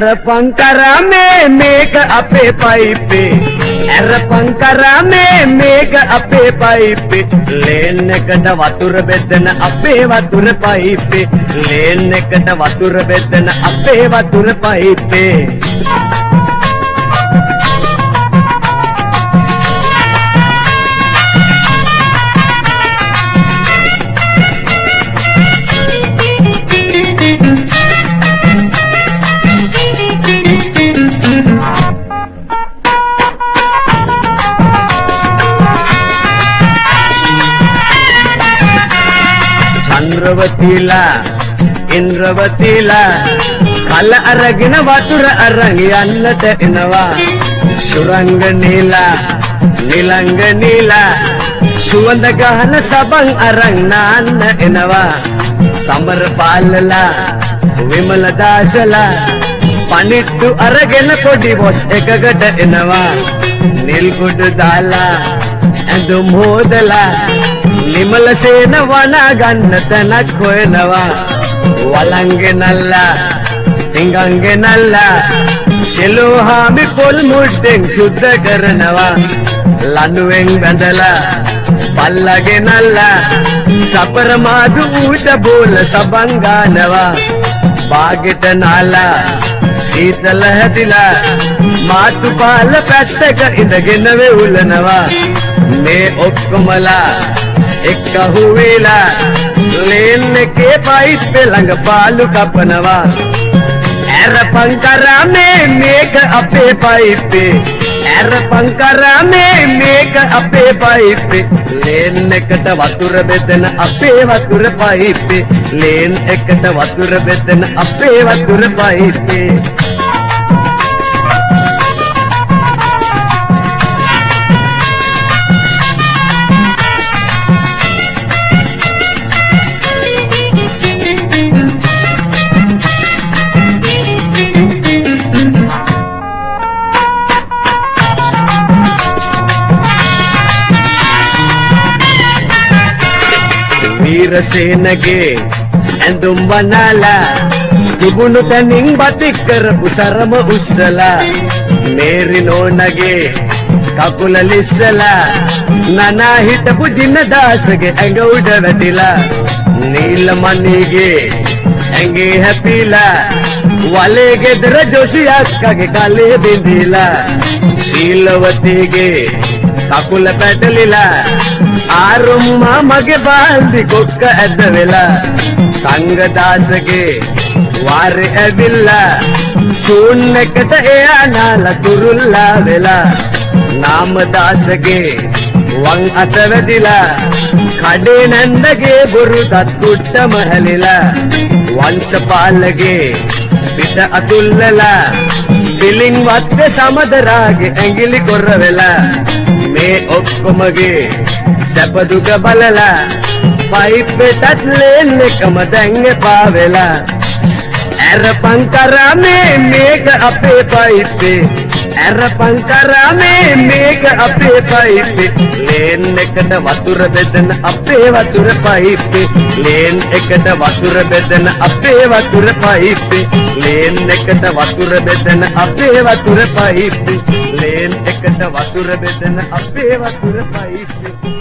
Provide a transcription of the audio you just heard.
Erapangkara මේක අපේ පයිපේ Erapangkara මේක අපේ පයිපේ ලේන් එකට වතුර බෙදන අපේ වතුර පයිපේ ලේන් එකට වතුර බෙදන අපේ වතුර පයිපේ ඉන්ද්‍රවතිලා කල අරගෙන වතුර අරන් යන්නට එනවා සුරංගනීලා නිලංගනීලා සුවඳ ගහන සබන් අරන් නාන්න එනවා සමර පාලලා විමල දාසලා පණිට්ටු අරගෙන පොඩි වොස් එකකට එනවා නිල් කුඩු දාලා ඇඳුම් හොදලා නිමල සේන වනා ගන්න තැනක් හොයනවා වලංගෙ නල්ලා තිංගංගෙ නල්ලා සෙලෝහාමි පොල් මුඩ්ඩෙන් සුද්ධ කරනවා ලනුවෙන් බැඳලා පල්ලගෙ නල්ලා සපර මාදු ඌට බෝල සබන් ගානවා බාගෙට නාලා සීතල හැදිලා මාතු පාල පැත්තක ඉඳගෙන වෙවුලනවා මේ ඔක්කොමලා එක්කහු වෙලා ලේන් එකේ පයිප් ළඟ පාලු කපනවා Erapangkara මේක අපේ පයිපේ Erapangkara මේක අපේ පයිපේ ලේන් එකට වතුර බෙදන අපේ වතුර පයිපේ ලේන් එකට වතුර බෙදන අපේ වතුර පයිපේ වීරසේනගේ ඇඳුම් වනාලා තිබුණු තනින් බතික් කරපු සරම උස්සලා මේරි නෝනගේ කකුල ලිස්සලා නනා හිටපු දිනදාසගේ ඇඟ උඩ වැටිලා නීලමණිගේ ඇඟේ හැපිලා වලේ ගෙදර ජොසියක්කගේ කලේ බිඳිලා ශීලවතීගේ කකුල පැටලිලා ආරුම්මා මගේ බාල්දි කොක්ක ඇද වෙලා සංගදාසගේ වාරේ ඇවිල්ලා චූන් එකට එයා නාලා තුරුල්ලා වෙලා නාමදාසගේ වං අත වැදිලා කඩේ නැන්දගේ බොරු තත් කුට්ටම හැලිලා වංශපාලගේ පිට අතුල්ලලා බිලින් වත්තේ සමදරාගේ ඇඟිලි කොර වෙලා මේ ඔක්කොමගේ සැප දුක බලලා පයිප් එකත් ලේන් එකම දැන් එපා වෙලා Erapangkara මේක අපේ පයිපේ Erapangkara මේක අපේ පයිපේ ලේන් එකට වතුර බෙදන අපේ වතුර පයිපේ ලේන් එකට වතුර බෙදන අපේ වතුර පයිපේ ලේන් එකට වතුර බෙදන අපේ වතුර පයිපේ ලේන් එකට වතුර බෙදන අපේ වතුර පයිපේ